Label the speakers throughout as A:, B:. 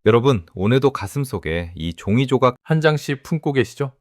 A: 여러분, 오늘도 가슴속에 이 종이 조각 한 장씩 품고 계시죠?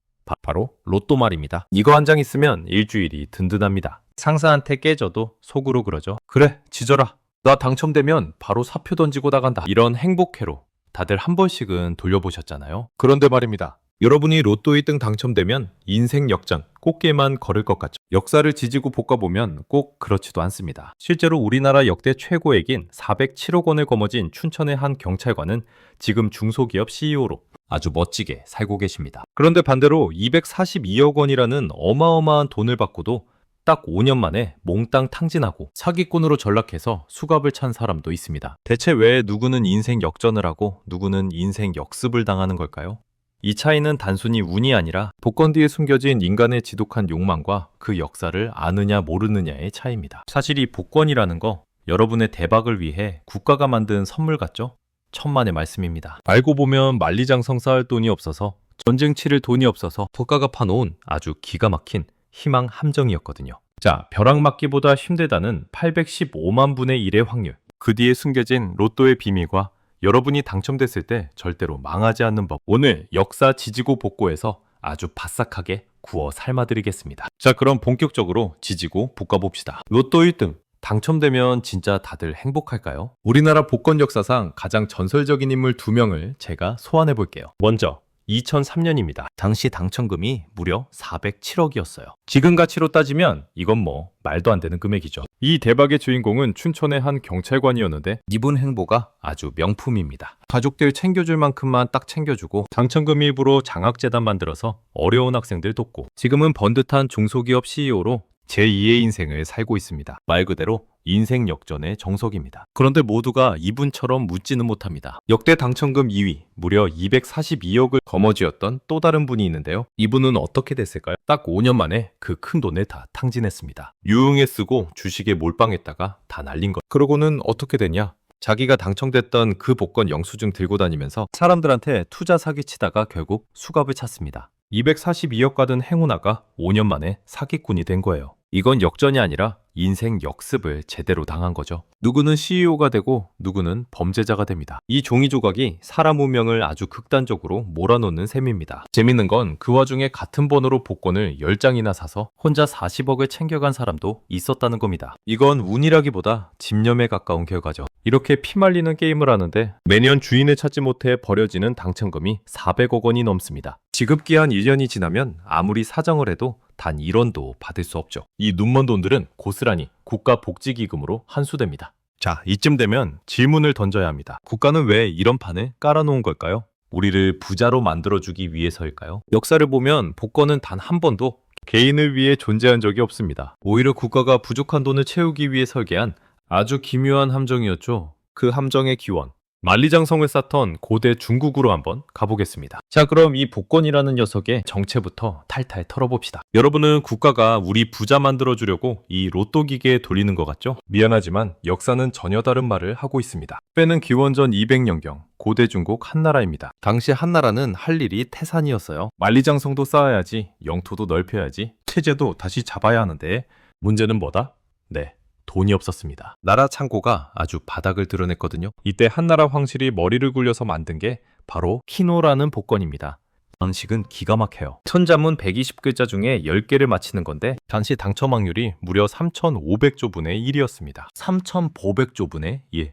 A: 바로 로또 말입니다. 이거 한 장 있으면 일주일이 든든합니다. 상사한테 깨져도 속으로 그러죠. 그래, 지져라. 나 당첨되면 바로 사표 던지고 나간다. 이런 행복회로 다들 한 번씩은 돌려보셨잖아요. 그런데 말입니다. 여러분이 로또 1등 당첨되면 인생 역전, 꽃길만 걸을 것 같죠. 역사를 지지고 볶아보면 꼭 그렇지도 않습니다. 실제로 우리나라 역대 최고액인 407억 원을 거머쥔 춘천의 한 경찰관은 지금 중소기업 CEO로 아주 멋지게 살고 계십니다. 그런데 반대로 242억 원이라는 어마어마한 돈을 받고도 딱 5년 만에 몽땅 탕진하고 사기꾼으로 전락해서 수갑을 찬 사람도 있습니다. 대체 왜 누구는 인생 역전을 하고 누구는 인생 역습을 당하는 걸까요? 이 차이는 단순히 운이 아니라 복권 뒤에 숨겨진 인간의 지독한 욕망과 그 역사를 아느냐 모르느냐의 차이입니다. 사실 이 복권이라는 거 여러분의 대박을 위해 국가가 만든 선물 같죠? 천만의 말씀입니다. 알고 보면 만리장성 쌓을 돈이 없어서 전쟁 치를 돈이 없어서 국가가 파놓은 아주 기가 막힌 희망 함정이었거든요. 자, 벼락 맞기보다 힘들다는 815만 분의 1의 확률. 그 뒤에 숨겨진 로또의 비밀과 여러분이 당첨됐을 때 절대로 망하지 않는 법. 오늘 역사 지지고 볶고에서 아주 바싹하게 구워 삶아드리겠습니다. 자, 그럼 본격적으로 지지고 볶아봅시다. 로또 1등. 당첨되면 진짜 다들 행복할까요? 우리나라 복권 역사상 가장 전설적인 인물 2명을 제가 소환해 볼게요. 먼저 2003년입니다. 당시 당첨금이 무려 407억이었어요. 지금 가치로 따지면 이건 뭐 말도 안 되는 금액이죠. 이 대박의 주인공은 춘천의 한 경찰관이었는데 이분 행보가 아주 명품입니다. 가족들 챙겨줄 만큼만 딱 챙겨주고 당첨금 일부로 장학재단 만들어서 어려운 학생들 돕고 지금은 번듯한 중소기업 CEO로 제2의 인생을 살고 있습니다. 말 그대로 인생 역전의 정석입니다. 그런데 모두가 이분처럼 묻지는 못합니다. 역대 당첨금 2위, 무려 242억을 거머쥐었던 또 다른 분이 있는데요. 이분은 어떻게 됐을까요? 딱 5년 만에 그 큰 돈을 다 탕진했습니다. 유흥에 쓰고 주식에 몰빵했다가 다 날린 것. 그러고는 어떻게 됐냐? 자기가 당첨됐던 그 복권 영수증 들고 다니면서 사람들한테 투자 사기치다가 결국 수갑을 찼습니다. 242억 가든 행운아가 5년 만에 사기꾼이 된 거예요. 이건 역전이 아니라 인생 역습을 제대로 당한 거죠. 누구는 CEO가 되고 누구는 범죄자가 됩니다. 이 종이 조각이 사람 운명을 아주 극단적으로 몰아놓는 셈입니다. 재밌는 건 그 와중에 같은 번호로 복권을 10장이나 사서 혼자 40억을 챙겨간 사람도 있었다는 겁니다. 이건 운이라기보다 집념에 가까운 결과죠. 이렇게 피말리는 게임을 하는데 매년 주인을 찾지 못해 버려지는 당첨금이 400억 원이 넘습니다. 지급기한 1년이 지나면 아무리 사정을 해도 단 1원도 받을 수 없죠. 이 눈먼 돈들은 고스란히 국가복지기금으로 환수됩니다. 자, 이쯤 되면 질문을 던져야 합니다. 국가는 왜 이런 판을 깔아놓은 걸까요? 우리를 부자로 만들어주기 위해서일까요? 역사를 보면 복권은 단 한 번도 개인을 위해 존재한 적이 없습니다. 오히려 국가가 부족한 돈을 채우기 위해 설계한 아주 기묘한 함정이었죠. 그 함정의 기원. 만리장성을 쌓던 고대 중국으로 한번 가보겠습니다. 자, 그럼 이 복권이라는 녀석의 정체부터 탈탈 털어봅시다. 여러분은 국가가 우리 부자 만들어주려고 이 로또 기계에 돌리는 것 같죠? 미안하지만 역사는 전혀 다른 말을 하고 있습니다. 때는 기원전 200년경 고대 중국 한나라입니다. 당시 한나라는 할 일이 태산이었어요. 만리장성도 쌓아야지, 영토도 넓혀야지, 체제도 다시 잡아야 하는데 문제는 뭐다? 네. 돈이 없었습니다. 나라 창고가 아주 바닥을 드러냈거든요. 이때 한나라 황실이 머리를 굴려서 만든 게 바로 키노라는 복권입니다. 방식은 기가 막혀요. 천자문 120글자 중에 10개를 맞히는 건데 당시 당첨 확률이 무려 3,500조분의 1이었습니다. 3,500조분의 1.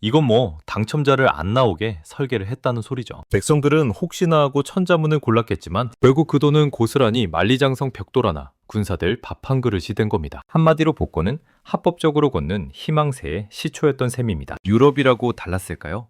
A: 이건 뭐 당첨자를 안 나오게 설계를 했다는 소리죠. 백성들은 혹시나 하고 천자문을 골랐겠지만 결국 그 돈은 고스란히 만리장성 벽돌 하나, 군사들 밥 한 그릇이 된 겁니다. 한마디로 복권은 합법적으로 걷는 희망세의 시초였던 셈입니다. 유럽이라고 달랐을까요?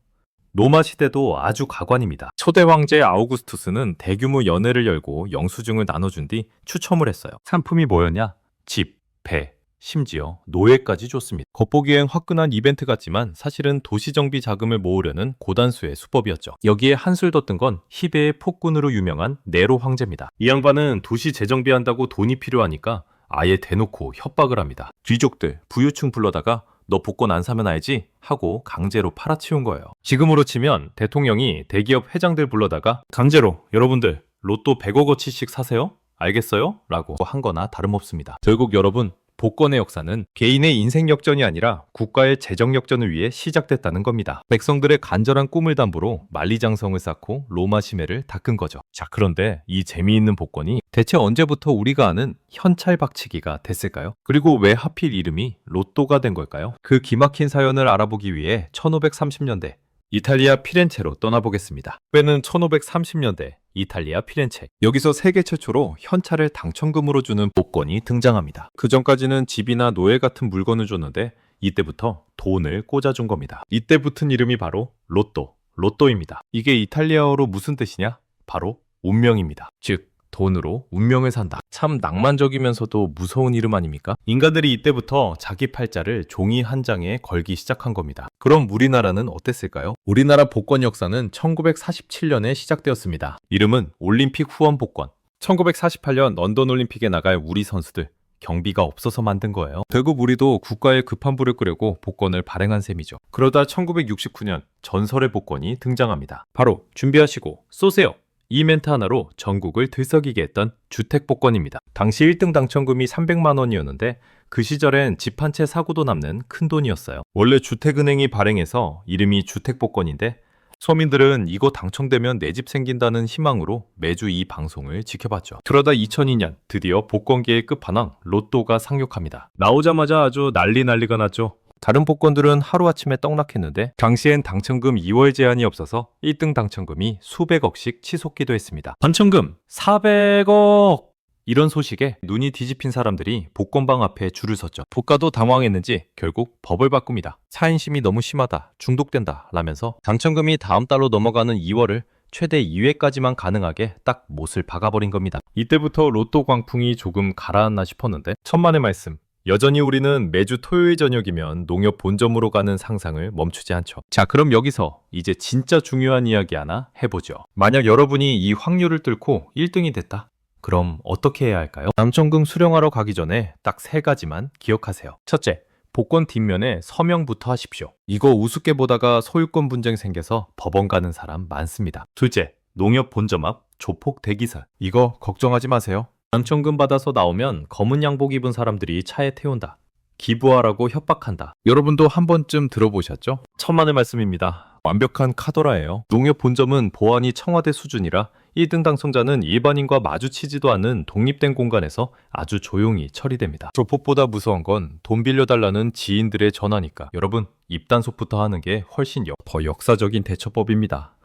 A: 로마 시대도 아주 가관입니다. 초대 황제 아우구스투스는 대규모 연회를 열고 영수증을 나눠준 뒤 추첨을 했어요. 상품이 뭐였냐? 집, 배, 심지어 노예까지 줬습니다. 겉보기엔 화끈한 이벤트 같지만 사실은 도시정비 자금을 모으려는 고단수의 수법이었죠. 여기에 한술 더 뜬 건 히베의 폭군으로 유명한 네로 황제입니다. 이 양반은 도시 재정비한다고 돈이 필요하니까 아예 대놓고 협박을 합니다. 귀족들, 부유층 불러다가 너 복권 안 사면 알지? 하고 강제로 팔아치운 거예요. 지금으로 치면 대통령이 대기업 회장들 불러다가 강제로 여러분들 로또 100억어치씩 사세요? 알겠어요? 라고 한 거나 다름없습니다. 결국 여러분 복권의 역사는 개인의 인생 역전이 아니라 국가의 재정 역전을 위해 시작됐다는 겁니다. 백성들의 간절한 꿈을 담보로 만리장성을 쌓고 로마 시내를 닦은 거죠. 자, 그런데 이 재미있는 복권이 대체 언제부터 우리가 아는 현찰박치기가 됐을까요? 그리고 왜 하필 이름이 로또가 된 걸까요? 그 기막힌 사연을 알아보기 위해 1530년대 이탈리아 피렌체로 떠나보겠습니다. 때는 1530년대 이탈리아 피렌체. 여기서 세계 최초로 현찰을 당첨금으로 주는 복권이 등장합니다. 그 전까지는 집이나 노예 같은 물건을 줬는데 이때부터 돈을 꽂아준 겁니다. 이때 붙은 이름이 바로 로또입니다. 이게 이탈리아어로 무슨 뜻이냐? 바로 운명입니다. 즉 돈으로 운명을 산다. 참 낭만적이면서도 무서운 이름 아닙니까? 인간들이 이때부터 자기 팔자를 종이 한 장에 걸기 시작한 겁니다. 그럼 우리나라는 어땠을까요? 우리나라 복권 역사는 1947년에 시작되었습니다. 이름은 올림픽 후원 복권. 1948년 런던 올림픽에 나갈 우리 선수들. 경비가 없어서 만든 거예요. 결국 우리도 국가에 급한 불을 끄려고 복권을 발행한 셈이죠. 그러다 1969년 전설의 복권이 등장합니다. 바로 준비하시고 쏘세요. 이 멘트 하나로 전국을 들썩이게 했던 주택복권입니다. 당시 1등 당첨금이 300만 원이었는데 그 시절엔 집 한 채 사고도 남는 큰 돈이었어요. 원래 주택은행이 발행해서 이름이 주택복권인데 서민들은 이거 당첨되면 내 집 생긴다는 희망으로 매주 이 방송을 지켜봤죠. 그러다 2002년 드디어 복권계의 끝판왕 로또가 상륙합니다. 나오자마자 아주 난리가 났죠. 다른 복권들은 하루아침에 떡락했는데 당시엔 당첨금 2월 제한이 없어서 1등 당첨금이 수백억씩 치솟기도 했습니다. 당첨금 400억! 이런 소식에 눈이 뒤집힌 사람들이 복권방 앞에 줄을 섰죠. 복가도 당황했는지 결국 법을 바꿉니다. 사인심이 너무 심하다, 중독된다 라면서 당첨금이 다음 달로 넘어가는 2월을 최대 2회까지만 가능하게 딱 못을 박아버린 겁니다. 이때부터 로또 광풍이 조금 가라앉나 싶었는데 천만의 말씀. 여전히 우리는 매주 토요일 저녁이면 농협 본점으로 가는 상상을 멈추지 않죠. 자, 그럼 여기서 이제 진짜 중요한 이야기 하나 해보죠. 만약 여러분이 이 확률을 뚫고 1등이 됐다? 그럼 어떻게 해야 할까요? 당첨금 수령하러 가기 전에 딱 3가지만 기억하세요. 첫째, 복권 뒷면에 서명부터 하십시오. 이거 우습게 보다가 소유권 분쟁 생겨서 법원 가는 사람 많습니다. 둘째, 농협 본점 앞 조폭 대기사. 이거 걱정하지 마세요. 당첨금 받아서 나오면 검은 양복 입은 사람들이 차에 태운다. 기부하라고 협박한다. 여러분도 한 번쯤 들어보셨죠? 천만의 말씀입니다. 완벽한 카더라예요. 농협 본점은 보안이 청와대 수준이라 1등 당첨자는 일반인과 마주치지도 않는 독립된 공간에서 아주 조용히 처리됩니다. 조폭보다 무서운 건 돈 빌려달라는 지인들의 전화니까. 여러분, 입단속부터 하는 게 훨씬 더 역사적인 대처법입니다.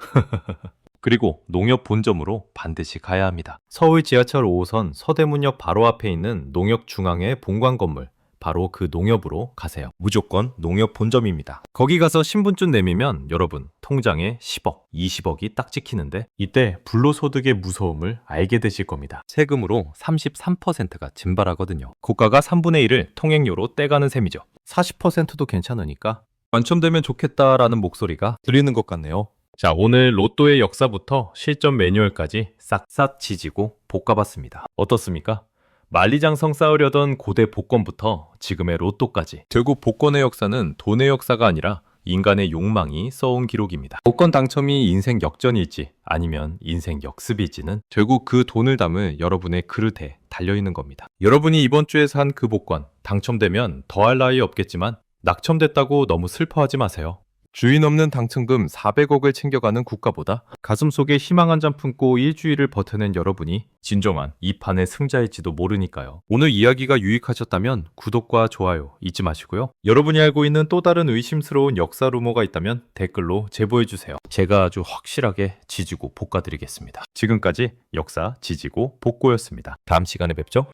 A: 그리고 농협 본점으로 반드시 가야 합니다. 서울 지하철 5호선 서대문역 바로 앞에 있는 농협 중앙의 본관 건물, 바로 그 농협으로 가세요. 무조건 농협 본점입니다. 거기 가서 신분증 내밀면 여러분 통장에 10억, 20억이 딱 찍히는데 이때 불로소득의 무서움을 알게 되실 겁니다. 세금으로 33%가 증발하거든요. 국가가 3분의 1을 통행료로 떼가는 셈이죠. 40%도 괜찮으니까 당첨되면 좋겠다라는 목소리가 들리는 것 같네요. 자, 오늘 로또의 역사부터 실전 매뉴얼까지 싹싹 지지고 볶아봤습니다. 어떻습니까? 만리장성 쌓으려던 고대 복권부터 지금의 로또까지. 결국 복권의 역사는 돈의 역사가 아니라 인간의 욕망이 써온 기록입니다. 복권 당첨이 인생 역전일지 아니면 인생 역습일지는 결국 그 돈을 담을 여러분의 그릇에 달려있는 겁니다. 여러분이 이번 주에 산 그 복권 당첨되면 더할 나위 없겠지만 낙첨됐다고 너무 슬퍼하지 마세요. 주인 없는 당첨금 400억을 챙겨가는 국가보다 가슴속에 희망 한 잔 품고 일주일을 버텨낸 여러분이 진정한 이 판의 승자일지도 모르니까요. 오늘 이야기가 유익하셨다면 구독과 좋아요 잊지 마시고요. 여러분이 알고 있는 또 다른 의심스러운 역사 루머가 있다면 댓글로 제보해주세요. 제가 아주 확실하게 지지고 볶아드리겠습니다. 지금까지 역사 지지고 볶고였습니다. 다음 시간에 뵙죠.